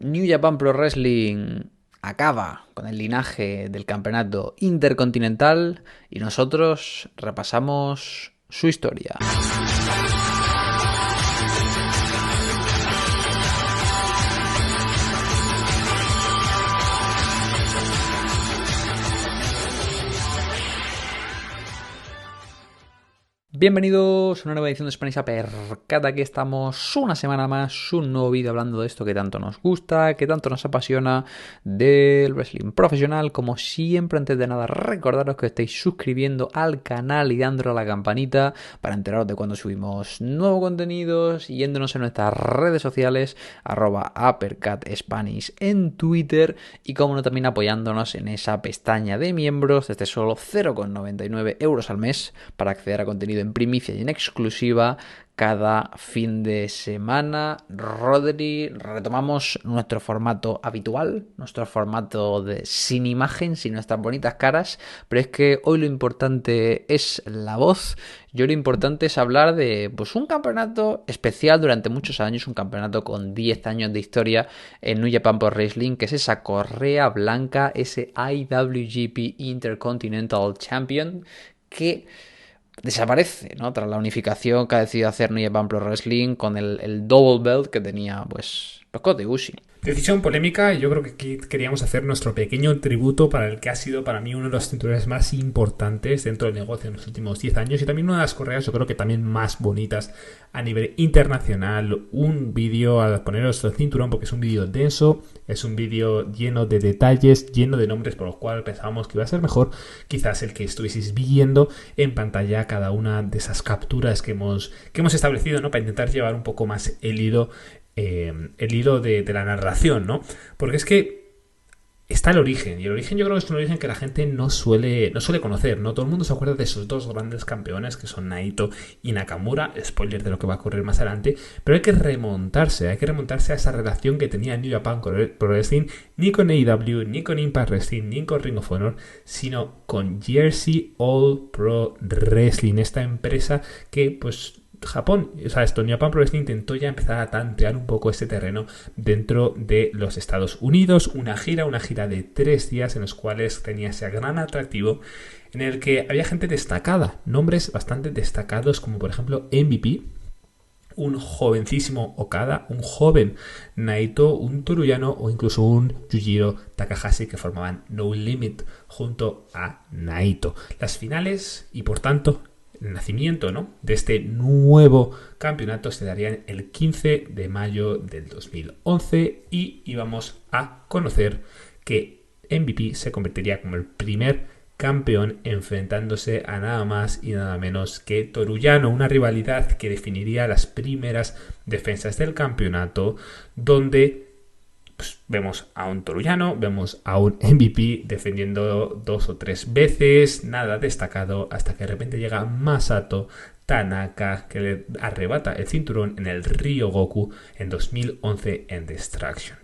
New Japan Pro Wrestling acaba con el linaje del campeonato intercontinental y nosotros repasamos su historia. Bienvenidos a una nueva edición de Spanish Uppercut. Aquí estamos una semana más, un nuevo vídeo hablando de esto que tanto nos gusta, que tanto nos apasiona, del wrestling profesional. Como siempre, antes de nada, recordaros que estéis suscribiendo al canal y dándole a la campanita para enteraros de cuando subimos nuevos contenidos, yéndonos en nuestras redes sociales, @UppercutSpanish en Twitter y como no también apoyándonos en esa pestaña de miembros desde solo 0,99 € al mes para acceder a contenido en primicia y en exclusiva cada fin de semana. Rodri, retomamos nuestro formato habitual, nuestro formato de sin imagen, sin nuestras bonitas caras, pero es que hoy lo importante es la voz. Y hoy lo importante es hablar de un campeonato especial durante muchos años, un campeonato con 10 años de historia en New Japan Pro Wrestling, que es esa correa blanca, ese IWGP Intercontinental Champion, que desaparece, ¿no? Tras la unificación que ha decidido hacer New Japan Pro Wrestling con el double belt que tenía pues Kota Ibushi. Decisión polémica, y yo creo que aquí queríamos hacer nuestro pequeño tributo para el que ha sido para mí uno de los cinturones más importantes dentro del negocio en los últimos 10 años y también una de las correas yo creo que también más bonitas a nivel internacional. Un vídeo a poneros el cinturón porque es un vídeo denso, es un vídeo lleno de detalles, lleno de nombres por los cuales pensábamos que iba a ser mejor quizás el que estuvieseis viendo en pantalla cada una de esas capturas que hemos establecido, ¿no? Para intentar llevar un poco más el hilo de la narración, ¿no? Porque es que está el origen, y el origen yo creo que es un origen que la gente no suele conocer, ¿no? Todo el mundo se acuerda de esos dos grandes campeones que son Naito y Nakamura, spoiler de lo que va a ocurrir más adelante, pero hay que remontarse a esa relación que tenía New Japan Pro Wrestling, ni con AEW, ni con Impact Wrestling, ni con Ring of Honor, sino con Jersey All Pro Wrestling, esta empresa que pues Japón, New Japan Pro Wrestling intentó ya empezar a tantear un poco este terreno dentro de los Estados Unidos, una gira de 3 días en los cuales tenía ese gran atractivo en el que había gente destacada, nombres bastante destacados como por ejemplo MVP, un jovencísimo Okada, un joven Naito, un Toruyano o incluso un Yujiro Takahashi que formaban No Limit junto a Naito. Las finales y por tanto el nacimiento, ¿no?, de este nuevo campeonato se daría el 15 de mayo del 2011 y íbamos a conocer que MVP se convertiría como el primer campeón enfrentándose a nada más y nada menos que Toruyano, una rivalidad que definiría las primeras defensas del campeonato donde vemos a un Toruyano, vemos a un MVP defendiendo 2 o 3 veces, nada destacado, hasta que de repente llega Masato Tanaka, que le arrebata el cinturón en el Ryogoku en 2011 en Destruction.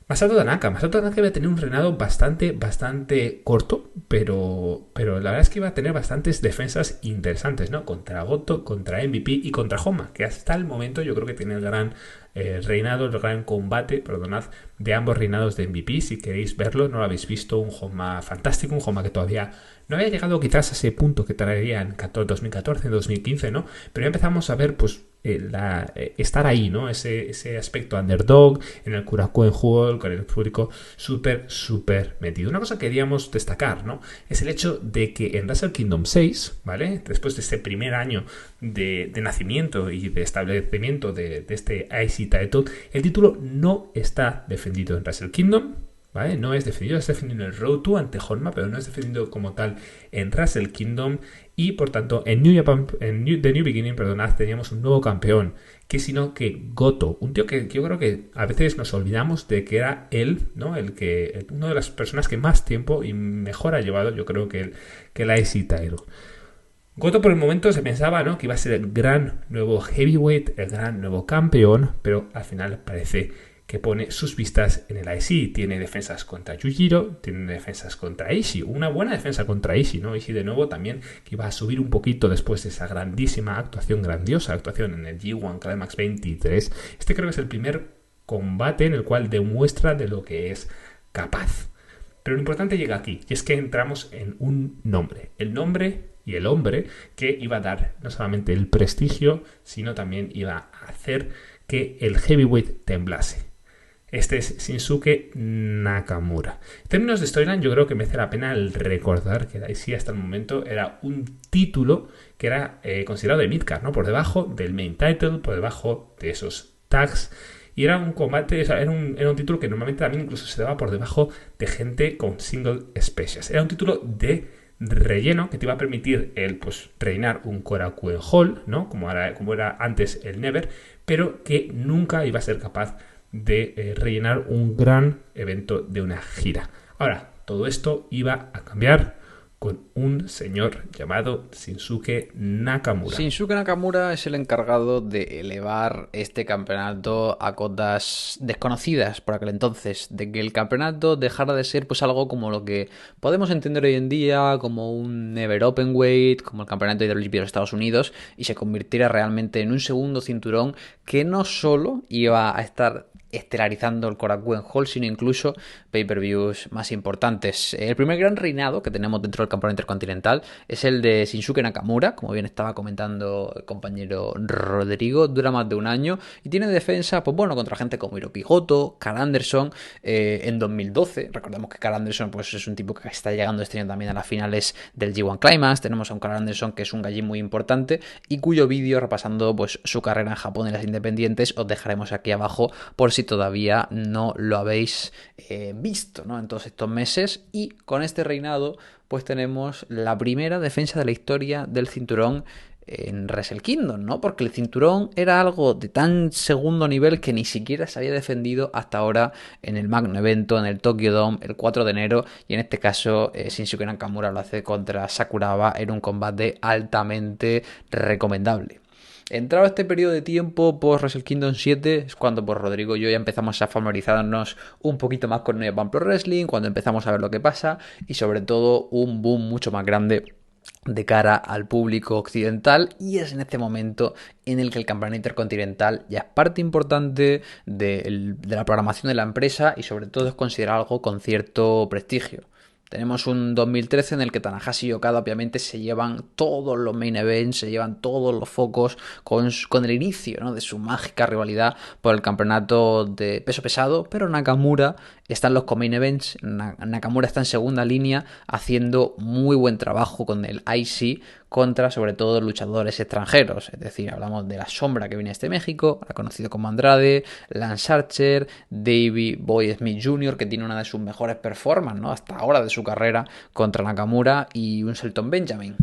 Masato Tanaka iba a tener un reinado bastante corto, pero la verdad es que iba a tener bastantes defensas interesantes, ¿no? Contra Goto, contra MVP y contra Honma, que hasta el momento yo creo que tiene el gran reinado, el gran combate, de ambos reinados de MVP. Si queréis verlo, no lo habéis visto, un Honma fantástico, un Honma que todavía no había llegado quizás a ese punto que traería en 2014, en 2015, ¿no? Pero ya empezamos a ver, pues, estar ahí, ¿no? Ese aspecto underdog en el Korakuen Hall, con el público súper metido. Una cosa que queríamos destacar, ¿no?, es el hecho de que en Wrestle Kingdom 6, ¿vale?, después de este primer año de nacimiento y de establecimiento de este IC title, el título no está defendido en Wrestle Kingdom, ¿vale? No es defendido, es defendido en el Road to ante Honma, pero no es defendido como tal en Wrestle Kingdom. Y por tanto, en The New Beginning, teníamos un nuevo campeón, que sino que Goto, un tío que yo creo que a veces nos olvidamos de que era él, ¿no?, uno de las personas que más tiempo y mejor ha llevado, yo creo que la IC title. Goto por el momento se pensaba, ¿no?, que iba a ser el gran nuevo heavyweight, el gran nuevo campeón, pero al final parece que pone sus vistas en el IC. Tiene defensas contra Yujiro, tiene defensas contra Ishii, una buena defensa contra Ishii, ¿no? Ishii de nuevo también, que iba a subir un poquito después de esa grandiosa actuación en el G1 Climax 23. Este creo que es el primer combate en el cual demuestra de lo que es capaz. Pero lo importante llega aquí, y es que entramos en un nombre. El nombre y el hombre que iba a dar no solamente el prestigio, sino también iba a hacer que el heavyweight temblase. Este es Shinsuke Nakamura. En términos de storyline, yo creo que merece la pena el recordar que Daishi hasta el momento era un título que era considerado de midcard, ¿no? Por debajo del main title, por debajo de esos tags. Y era un combate, o sea, era un título que normalmente también incluso se daba por debajo de gente con single specials. Era un título de relleno que te iba a permitir el reinar un Korakuen Hall, ¿no? Como era antes el Never, pero que nunca iba a ser capaz de rellenar un gran evento de una gira. Ahora, todo esto iba a cambiar con un señor llamado Shinsuke Nakamura. Shinsuke Nakamura es el encargado de elevar este campeonato a cotas desconocidas por aquel entonces, de que el campeonato dejara de ser pues algo como lo que podemos entender hoy en día como un Never Openweight, como el campeonato de IWGP de los Estados Unidos, y se convirtiera realmente en un segundo cinturón que no solo iba a estar estelarizando el Korakuen Hall, sino incluso pay-per-views más importantes. El primer gran reinado que tenemos dentro del campeonato intercontinental es el de Shinsuke Nakamura, como bien estaba comentando el compañero Rodrigo, dura más de un año y tiene defensa, pues bueno, contra gente como Hiroki Goto, Karl Anderson, en 2012. Recordemos que Karl Anderson pues es un tipo que está llegando este año también a las finales del G1 Climax. Tenemos a un Karl Anderson que es un gallín muy importante y cuyo vídeo repasando pues su carrera en Japón en las independientes os dejaremos aquí abajo por si todavía no lo habéis visto, ¿no? En todos estos meses. Y con este reinado pues tenemos la primera defensa de la historia del cinturón en Wrestle Kingdom, ¿no? Porque el cinturón era algo de tan segundo nivel que ni siquiera se había defendido hasta ahora en el magno evento, en el Tokyo Dome, el 4 de enero, y en este caso Shinsuke Nakamura lo hace contra Sakuraba en un combate altamente recomendable. Entrado este periodo de tiempo post Wrestle Kingdom 7 es cuando pues Rodrigo y yo ya empezamos a familiarizarnos un poquito más con New Japan Pro Wrestling, cuando empezamos a ver lo que pasa y sobre todo un boom mucho más grande de cara al público occidental, y es en este momento en el que el campeonato intercontinental ya es parte importante de la programación de la empresa y sobre todo es considerado algo con cierto prestigio. Tenemos un 2013 en el que Tanahashi y Okada obviamente se llevan todos los main events, se llevan todos los focos con el inicio, ¿no?, de su mágica rivalidad por el campeonato de peso pesado, pero Nakamura está en los co-main events. Nakamura está en segunda línea haciendo muy buen trabajo con el IC contra sobre todo luchadores extranjeros, es decir, hablamos de La Sombra que viene de México, conocido como Andrade, Lance Archer, Davey Boy Smith Jr., que tiene una de sus mejores performances, ¿no?, hasta ahora de su carrera contra Nakamura, y un Shelton Benjamin.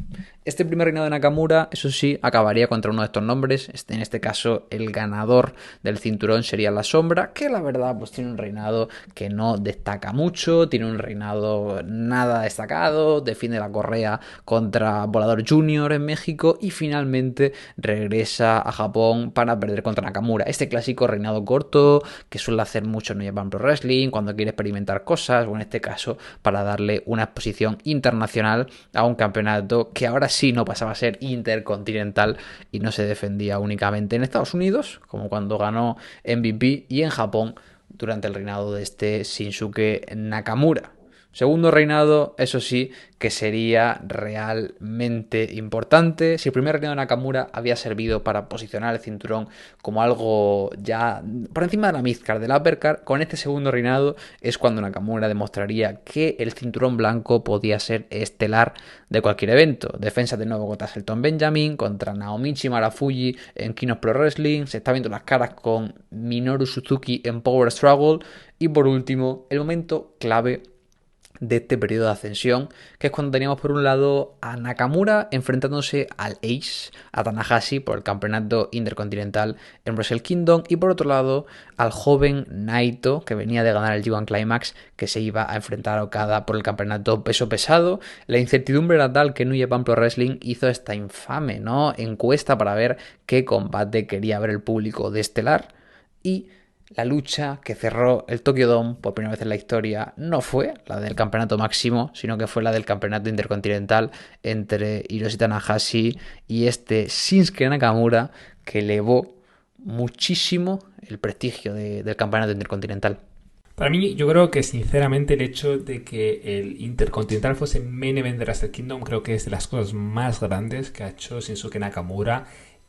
Este primer reinado de Nakamura, eso sí, acabaría contra uno de estos nombres. En este caso, el ganador del cinturón sería La Sombra, que la verdad pues tiene un reinado que no destaca mucho, tiene un reinado nada destacado, defiende la correa contra Volador Jr. en México y finalmente regresa a Japón para perder contra Nakamura. Este clásico reinado corto que suele hacer mucho en New Japan Pro Wrestling cuando quiere experimentar cosas, o en este caso para darle una exposición internacional a un campeonato que ahora sí no pasaba a ser intercontinental y no se defendía únicamente en Estados Unidos, como cuando ganó MVP, y en Japón durante el reinado de este Shinsuke Nakamura. Segundo reinado, eso sí, que sería realmente importante. Si el primer reinado de Nakamura había servido para posicionar el cinturón como algo ya por encima de la midcard, del uppercard, con este segundo reinado es cuando Nakamura demostraría que el cinturón blanco podía ser estelar de cualquier evento. Defensa de nuevo contra Shelton Benjamin, contra Naomichi Marufuji en King of Pro Wrestling, se está viendo las caras con Minoru Suzuki en Power Struggle, y por último, el momento clave de este periodo de ascensión, que es cuando teníamos por un lado a Nakamura enfrentándose al Ace, a Tanahashi, por el campeonato intercontinental en Wrestle Kingdom, y por otro lado al joven Naito, que venía de ganar el G1 Climax, que se iba a enfrentar a Okada por el campeonato peso pesado. La incertidumbre era tal que New Japan Pro Wrestling hizo esta infame, ¿no?, encuesta para ver qué combate quería ver el público de estelar, y la lucha que cerró el Tokyo Dome por primera vez en la historia no fue la del campeonato máximo, sino que fue la del campeonato intercontinental entre Hiroshi Tanahashi y este Shinsuke Nakamura, que elevó muchísimo el prestigio del campeonato intercontinental. Para mí, yo creo que sinceramente el hecho de que el Intercontinental fuese main event de Wrestle Kingdom creo que es de las cosas más grandes que ha hecho Shinsuke Nakamura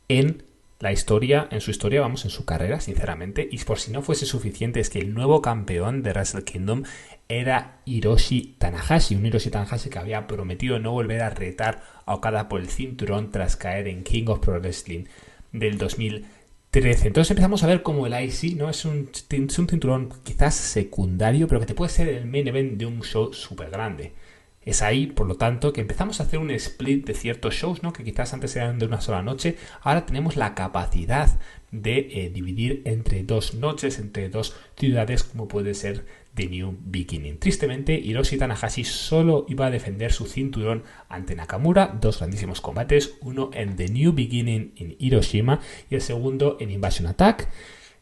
en la historia, en su historia, vamos, en su carrera, sinceramente. Y por si no fuese suficiente, es que el nuevo campeón de Wrestle Kingdom era Hiroshi Tanahashi, un Hiroshi Tanahashi que había prometido no volver a retar a Okada por el cinturón tras caer en King of Pro Wrestling del 2013. Entonces empezamos a ver cómo el IC no es un cinturón quizás secundario, pero que te puede ser el main event de un show súper grande. Es ahí, por lo tanto, que empezamos a hacer un split de ciertos shows, ¿no? Que quizás antes eran de una sola noche. Ahora tenemos la capacidad de dividir entre dos noches, entre dos ciudades, como puede ser The New Beginning. Tristemente, Hiroshi Tanahashi solo iba a defender su cinturón ante Nakamura. Dos grandísimos combates, uno en The New Beginning en Hiroshima y el segundo en Invasion Attack.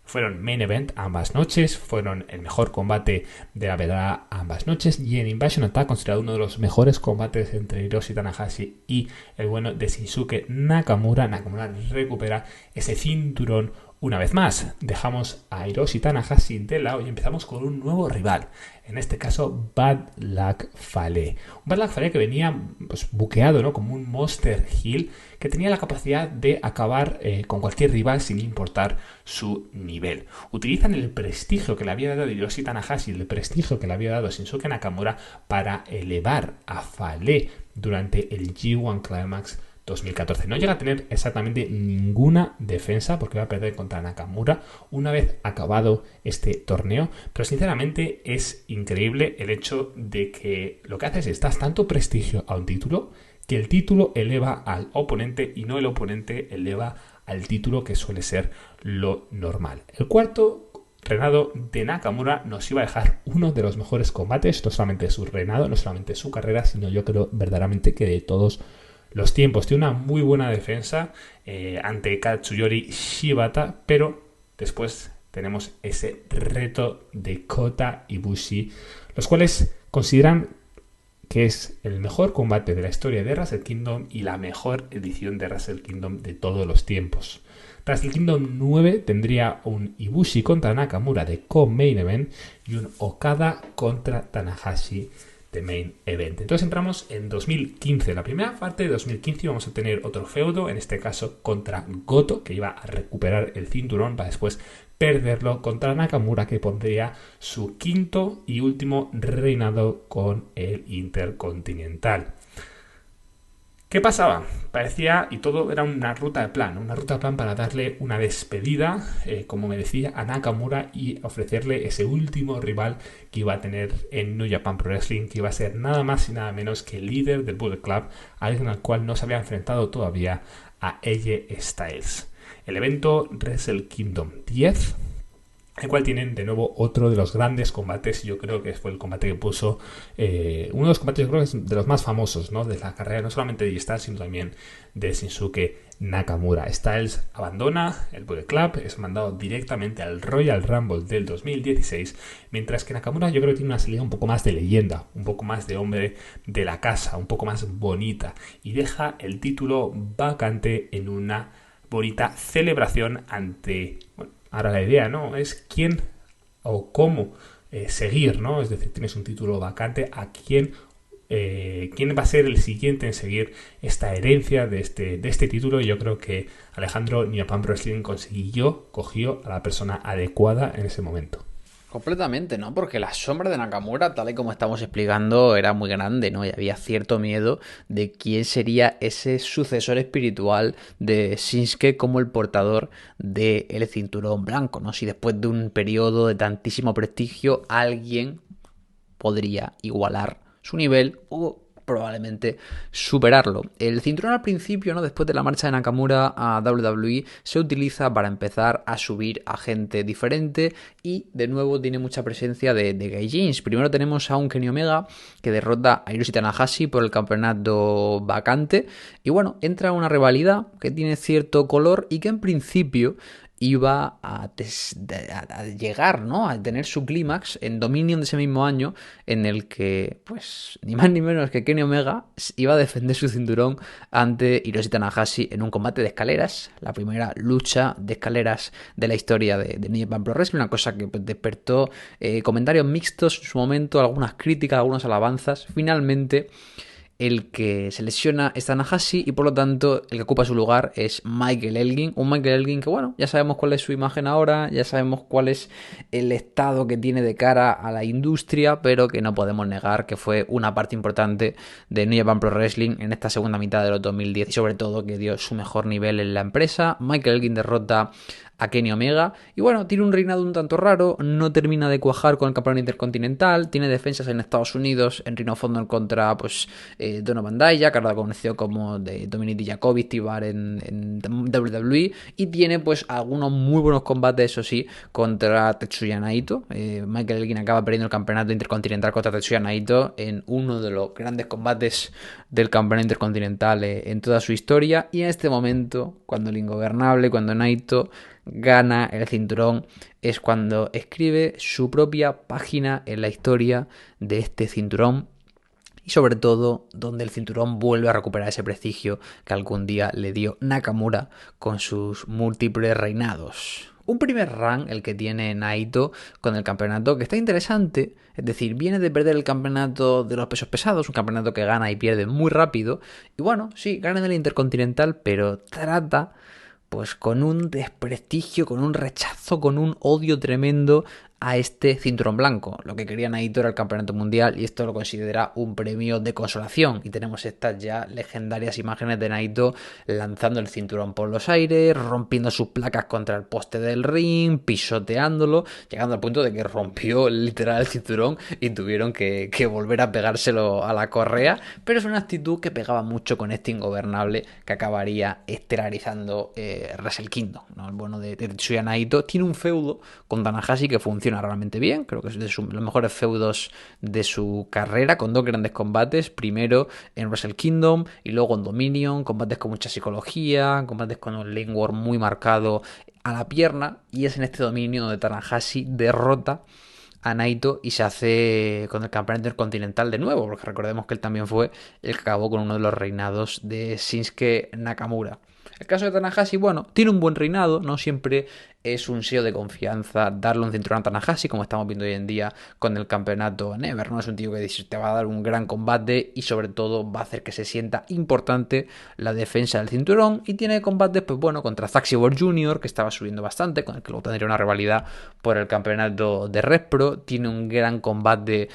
Fueron main event ambas noches, fueron el mejor combate de la velada ambas noches, y en Invasion Attack considerado uno de los mejores combates entre Hiroshi Tanahashi y el bueno de Shinsuke Nakamura. Nakamura recupera ese cinturón una vez más. Dejamos a Hiroshi Tanahashi de lado y empezamos con un nuevo rival, en este caso Bad Luck Fale. Un Bad Luck Fale que venía pues buqueado, ¿no?, como un Monster Heel que tenía la capacidad de acabar con cualquier rival sin importar su nivel. Utilizan el prestigio que le había dado Hiroshi Tanahashi, el prestigio que le había dado Shinsuke Nakamura para elevar a Fale durante el G1 Climax 2014. No llega a tener exactamente ninguna defensa porque va a perder contra Nakamura una vez acabado este torneo, pero sinceramente es increíble el hecho de que lo que haces es das tanto prestigio a un título que el título eleva al oponente y no el oponente eleva al título, que suele ser lo normal. El cuarto reinado de Nakamura nos iba a dejar uno de los mejores combates, no solamente de su reinado, no solamente de su carrera, sino yo creo verdaderamente que de todos los tiempos. Tiene una muy buena defensa ante Katsuyori Shibata, pero después tenemos ese reto de Kota Ibushi, los cuales consideran que es el mejor combate de la historia de Wrestle Kingdom y la mejor edición de Wrestle Kingdom de todos los tiempos. Wrestle Kingdom 9 tendría un Ibushi contra Nakamura de co-main event y un Okada contra Tanahashi de main event. Entonces entramos en 2015. La primera parte de 2015 vamos a tener otro feudo, en este caso contra Goto, que iba a recuperar el cinturón para después perderlo contra Nakamura, que pondría su quinto y último reinado con el Intercontinental. ¿Qué pasaba? Parecía, y todo era una ruta de plan para darle una despedida, como me decía, a Nakamura y ofrecerle ese último rival que iba a tener en New Japan Pro Wrestling, que iba a ser nada más y nada menos que el líder del Bullet Club, alguien al cual no se había enfrentado todavía, a AJ Styles. El evento Wrestle Kingdom 10, el cual tienen de nuevo otro de los grandes combates. Yo creo que fue el combate que puso uno de los combates, yo creo que es de los más famosos, ¿no?, de la carrera, no solamente de Styles, sino también de Shinsuke Nakamura. Styles abandona el Bullet Club, es mandado directamente al Royal Rumble del 2016, mientras que Nakamura yo creo que tiene una salida un poco más de leyenda, un poco más de hombre de la casa, un poco más bonita, y deja el título vacante en una bonita celebración ante... Bueno, ahora la idea, ¿no?, es quién o cómo seguir, ¿no? Es decir, tienes un título vacante, a quién va a ser el siguiente en seguir esta herencia de este título. Y yo creo que Alejandro New Japan Pro Wrestling cogió a la persona adecuada en ese momento. Completamente, ¿no? Porque la sombra de Nakamura, tal y como estamos explicando, era muy grande, ¿no? Y había cierto miedo de quién sería ese sucesor espiritual de Shinsuke como el portador del cinturón blanco, ¿no? Si después de un periodo de tantísimo prestigio alguien podría igualar su nivel o probablemente superarlo. El cinturón al principio, ¿no?, después de la marcha de Nakamura a WWE, se utiliza para empezar a subir a gente diferente y de nuevo tiene mucha presencia de gaijins. Primero tenemos a un Kenny Omega que derrota a Hiroshi Tanahashi por el campeonato vacante y bueno, entra una rivalidad que tiene cierto color y que en principio iba a llegar, ¿no?, a tener su clímax en Dominion de ese mismo año, en el que, pues, ni más ni menos que Kenny Omega iba a defender su cinturón ante Hiroshi Tanahashi en un combate de escaleras, la primera lucha de escaleras de la historia de New Japan Pro Wrestling, una cosa que pues, despertó comentarios mixtos en su momento, algunas críticas, algunas alabanzas. Finalmente, el que se lesiona es Tanahashi y por lo tanto el que ocupa su lugar es Michael Elgin. Un Michael Elgin que, bueno, ya sabemos cuál es su imagen ahora, ya sabemos cuál es el estado que tiene de cara a la industria, pero que no podemos negar que fue una parte importante de New Japan Pro Wrestling en esta segunda mitad de los 2010 y sobre todo que dio su mejor nivel en la empresa. Michael Elgin derrota a Kenny Omega y bueno, tiene un reinado un tanto raro, no termina de cuajar con el campeonato intercontinental, tiene defensas en Estados Unidos, en Ring of Honor contra pues Donovan Dijak, ahora conocido como de Dominic Dijakovic, Tibar en WWE, y tiene pues algunos muy buenos combates, eso sí, contra Tetsuya Naito. Michael Elgin acaba perdiendo el campeonato intercontinental contra Tetsuya Naito en uno de los grandes combates del campeonato intercontinental en toda su historia, y en este momento, cuando el ingobernable, cuando Naito gana el cinturón, es cuando escribe su propia página en la historia de este cinturón y sobre todo donde el cinturón vuelve a recuperar ese prestigio que algún día le dio Nakamura con sus múltiples reinados. Un primer run el que tiene Naito con el campeonato que está interesante, es decir, viene de perder el campeonato de los pesos pesados, un campeonato que gana y pierde muy rápido, y bueno, sí, gana en el Intercontinental, pero trata pues con un desprestigio, con un rechazo, con un odio tremendo a este cinturón blanco. Lo que quería Naito era el campeonato mundial y esto lo considera un premio de consolación. Y tenemos estas ya legendarias imágenes de Naito lanzando el cinturón por los aires, rompiendo sus placas contra el poste del ring, pisoteándolo, llegando al punto de que rompió literal el cinturón y tuvieron que volver a pegárselo a la correa. Pero es una actitud que pegaba mucho con este ingobernable que acabaría estelarizando Wrestle Kingdom, ¿no? El bueno de Tetsuya Naito tiene un feudo con Tanahashi que funciona realmente bien, creo que es de los mejores feudos de su carrera, con dos grandes combates, primero en Wrestle Kingdom y luego en Dominion, combates con mucha psicología, combates con un lane war muy marcado a la pierna, y es en este Dominion donde Tanahashi derrota a Naito y se hace con el campeonato intercontinental de nuevo, porque recordemos que él también fue el que acabó con uno de los reinados de Shinsuke Nakamura. El caso de Tanahashi, bueno, tiene un buen reinado, no siempre es un sello de confianza darle un cinturón a Tanahashi, como estamos viendo hoy en día con el campeonato Never, ¿no? Es un tío que te va a dar un gran combate y sobre todo va a hacer que se sienta importante la defensa del cinturón, y tiene combates, pues bueno, contra Zack Sabre Jr., que estaba subiendo bastante, con el que luego tendría una rivalidad por el campeonato de Red Pro, tiene un gran combate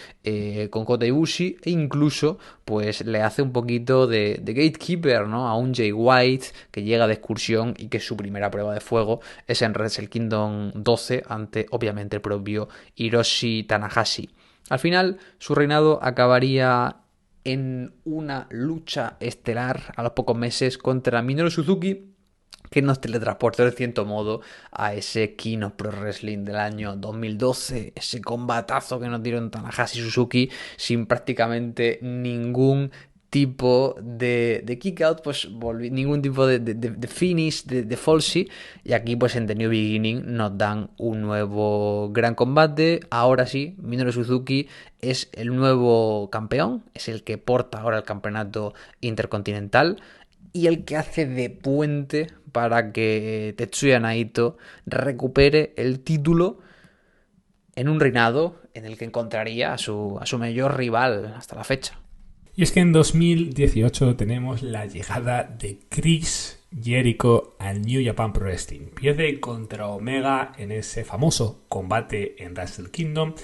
con Kota Ibushi, e incluso pues le hace un poquito de gatekeeper, ¿no?, a un Jay White que llega de excursión y que su primera prueba de fuego es en Wrestle Kingdom 12 ante obviamente el propio Hiroshi Tanahashi. Al final su reinado acabaría en una lucha estelar a los pocos meses contra Minoru Suzuki, que nos teletransportó de cierto modo a ese King of Pro Wrestling del año 2012, ese combatazo que nos dieron Tanahashi y Suzuki sin prácticamente ningún tipo de kick out, pues ningún tipo de finish, de falsi, y aquí pues en The New Beginning nos dan un nuevo gran combate. Ahora sí, Minoru Suzuki es el nuevo campeón, es el que porta ahora el campeonato intercontinental y el que hace de puente para que Tetsuya Naito recupere el título en un reinado en el que encontraría a su mayor rival hasta la fecha. Y es que en 2018 tenemos la llegada de Chris Jericho al New Japan Pro Wrestling. Pierde contra Omega en ese famoso combate en Wrestle Kingdom,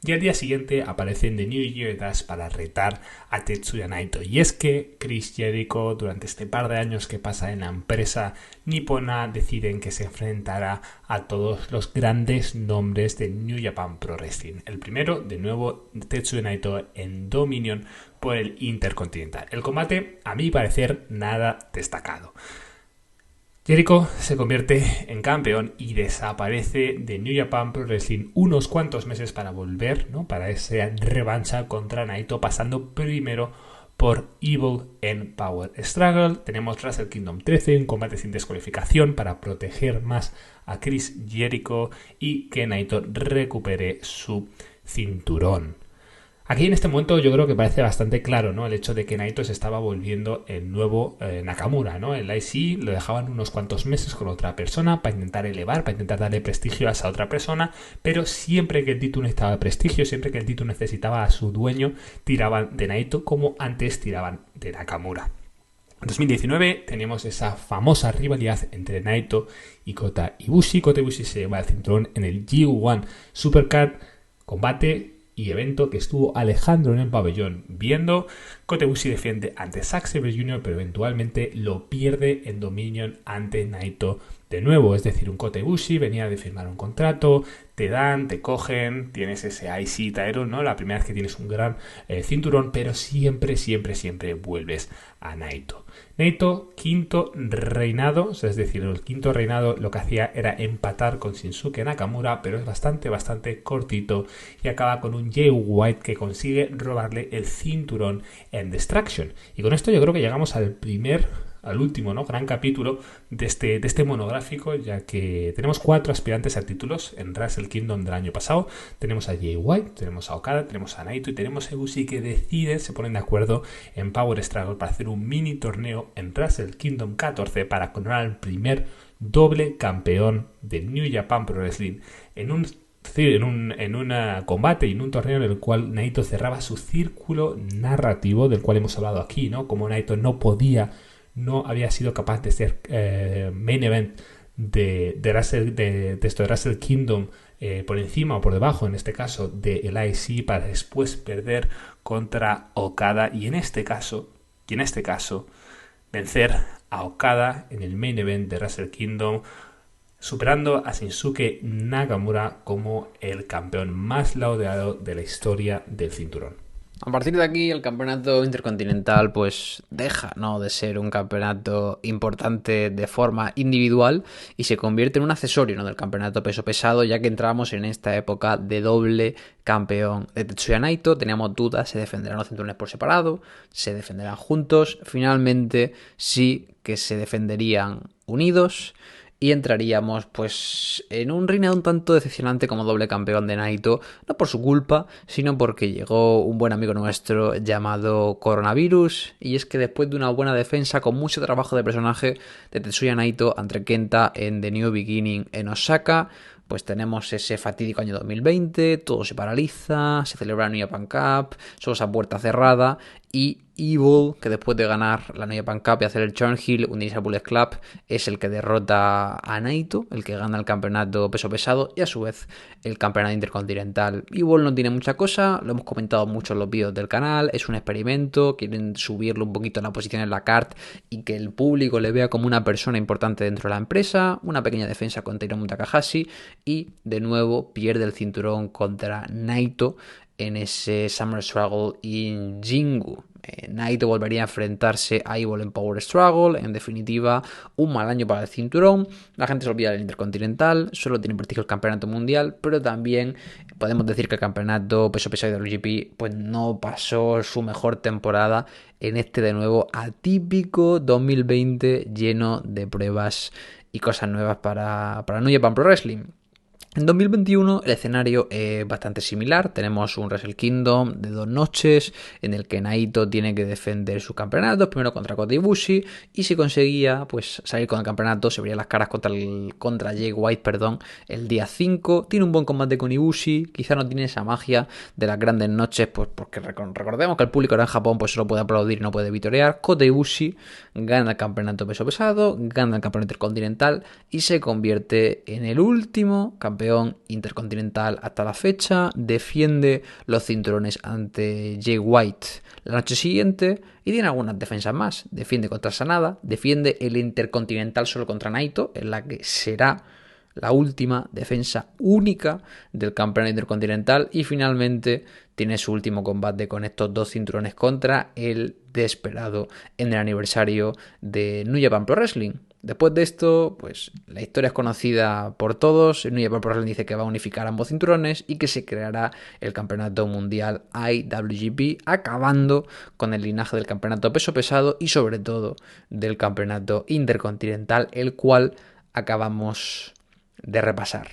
y al día siguiente aparece en The New Year Dash para retar a Tetsuya Naito. Y es que Chris Jericho, durante este par de años que pasa en la empresa nipona, deciden que se enfrentará a todos los grandes nombres de New Japan Pro Wrestling. El primero, de nuevo, Tetsuya Naito en Dominion por el Intercontinental. El combate, a mi parecer, nada destacado. Jericho se convierte en campeón y desaparece de New Japan Pro Wrestling unos cuantos meses para volver, ¿no?, para esa revancha contra Naito, pasando primero por Evil en Power Struggle. Tenemos Wrestle Kingdom 13, un combate sin descualificación para proteger más a Chris Jericho y que Naito recupere su cinturón. Aquí en este momento yo creo que parece bastante claro, ¿no? El hecho de que Naito se estaba volviendo el nuevo Nakamura, ¿no? El IC lo dejaban unos cuantos meses con otra persona para intentar elevar, para intentar darle prestigio a esa otra persona, pero siempre que el título necesitaba prestigio, siempre que el título necesitaba a su dueño, tiraban de Naito como antes tiraban de Nakamura. En 2019 tenemos esa famosa rivalidad entre Naito y Kota Ibushi. Kota Ibushi se lleva el cinturón en el G1 Supercard, combate y evento que estuvo Alejandro en el pabellón viendo. Kota Ibushi defiende ante Zack Sabre Jr., pero eventualmente lo pierde en Dominion ante Naito de nuevo. Es decir, un Kota Ibushi venía de firmar un contrato, te dan, te cogen, tienes ese IC title, ¿no? La primera vez que tienes un gran cinturón, pero siempre vuelves a Naito. Naito, quinto reinado, es decir, el quinto reinado lo que hacía era empatar con Shinsuke Nakamura, pero es bastante cortito y acaba con un Jay White que consigue robarle el cinturón en Destruction. Y con esto yo creo que llegamos al último, ¿no? Gran capítulo de este monográfico, ya que tenemos 4 aspirantes a títulos en Wrestle Kingdom del año pasado. Tenemos a Jay White, tenemos a Okada, tenemos a Naito y tenemos a Ibushi que se ponen de acuerdo en Power Struggle para hacer un mini torneo en Wrestle Kingdom 14 para coronar al primer doble campeón de New Japan Pro Wrestling en un combate y en un torneo en el cual Naito cerraba su círculo narrativo del cual hemos hablado aquí, ¿no? Como Naito no había sido capaz de ser main event de Wrestle Kingdom por encima o por debajo, en este caso, del IC, para después perder contra Okada y en este caso, vencer a Okada en el main event de Wrestle Kingdom, superando a Shinsuke Nakamura como el campeón más laureado de la historia del cinturón. A partir de aquí el campeonato intercontinental pues deja, ¿no?, de ser un campeonato importante de forma individual y se convierte en un accesorio, ¿no?, del campeonato peso pesado, ya que entramos en esta época de doble campeón de Tetsuya Naito. Teníamos dudas, se defenderán los cinturones por separado, se defenderán juntos, finalmente sí que se defenderían unidos. Y entraríamos pues en un reinado un tanto decepcionante como doble campeón de Naito, no por su culpa, sino porque llegó un buen amigo nuestro llamado Coronavirus, y es que después de una buena defensa con mucho trabajo de personaje de Tetsuya Naito ante Kenta en The New Beginning en Osaka, pues tenemos ese fatídico año 2020, todo se paraliza, se celebra la New Japan Cup, solo esa puerta cerrada, y Evil, que después de ganar la New Japan Cup y hacer el Turn Heel, unirse a Bullet Club, es el que derrota a Naito, el que gana el campeonato peso pesado y a su vez el campeonato intercontinental. Evil no tiene mucha cosa, lo hemos comentado mucho en los vídeos del canal, es un experimento, quieren subirlo un poquito en la posición en la card y que el público le vea como una persona importante dentro de la empresa, una pequeña defensa contra Hiromu Takahashi y de nuevo pierde el cinturón contra Naito en ese Summer Struggle in Jingu. Naito volvería a enfrentarse a Evil en Power Struggle. En definitiva, un mal año para el cinturón. La gente se olvida del Intercontinental, solo tiene prestigio el campeonato mundial, pero también podemos decir que el campeonato peso pesado de WGP pues no pasó su mejor temporada en este de nuevo atípico 2020 lleno de pruebas y cosas nuevas para New Japan Pro Wrestling. En 2021 el escenario es bastante similar, tenemos un Wrestle Kingdom de 2 noches en el que Naito tiene que defender sus campeonatos, primero contra Kota Ibushi, y si conseguía pues salir con el campeonato se verían las caras contra Jay White, el día 5, tiene un buen combate con Ibushi, quizá no tiene esa magia de las grandes noches, pues porque recordemos que el público ahora en Japón pues solo puede aplaudir y no puede vitorear. Kota Ibushi gana el campeonato peso pesado, gana el campeonato intercontinental y se convierte en el último campeón intercontinental hasta la fecha, defiende los cinturones ante Jay White la noche siguiente y tiene algunas defensas más, defiende contra Sanada, defiende el intercontinental solo contra Naito, en la que será la última defensa única del campeón intercontinental, y finalmente tiene su último combate con estos 2 cinturones contra el Desperado en el aniversario de New Japan Pro Wrestling. Después de esto, pues la historia es conocida por todos. New Japan Pro Wrestling dice que va a unificar ambos cinturones y que se creará el campeonato mundial IWGP, acabando con el linaje del campeonato peso pesado y sobre todo del campeonato intercontinental, el cual acabamos de repasar.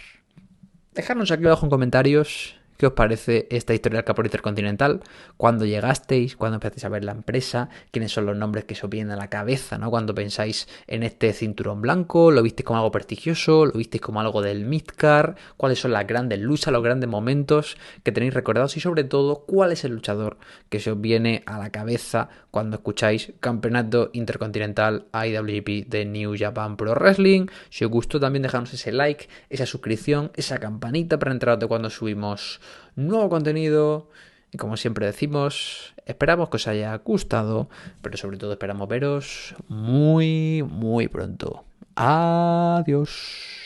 Dejadnos aquí abajo en comentarios qué os parece esta historia del campeonato intercontinental, cuándo llegasteis, cuándo empezasteis a ver la empresa, quiénes son los nombres que se os vienen a la cabeza, ¿no? Cuando pensáis en este cinturón blanco, lo visteis como algo prestigioso, lo visteis como algo del midcard, cuáles son las grandes luchas, los grandes momentos que tenéis recordados y sobre todo cuál es el luchador que se os viene a la cabeza cuando escucháis campeonato intercontinental IWGP de New Japan Pro Wrestling. Si os gustó, también dejadnos ese like, esa suscripción, esa campanita para enteraros de cuando subimos nuevo contenido. Y como siempre decimos, esperamos que os haya gustado, pero sobre todo esperamos veros muy, muy pronto. Adiós.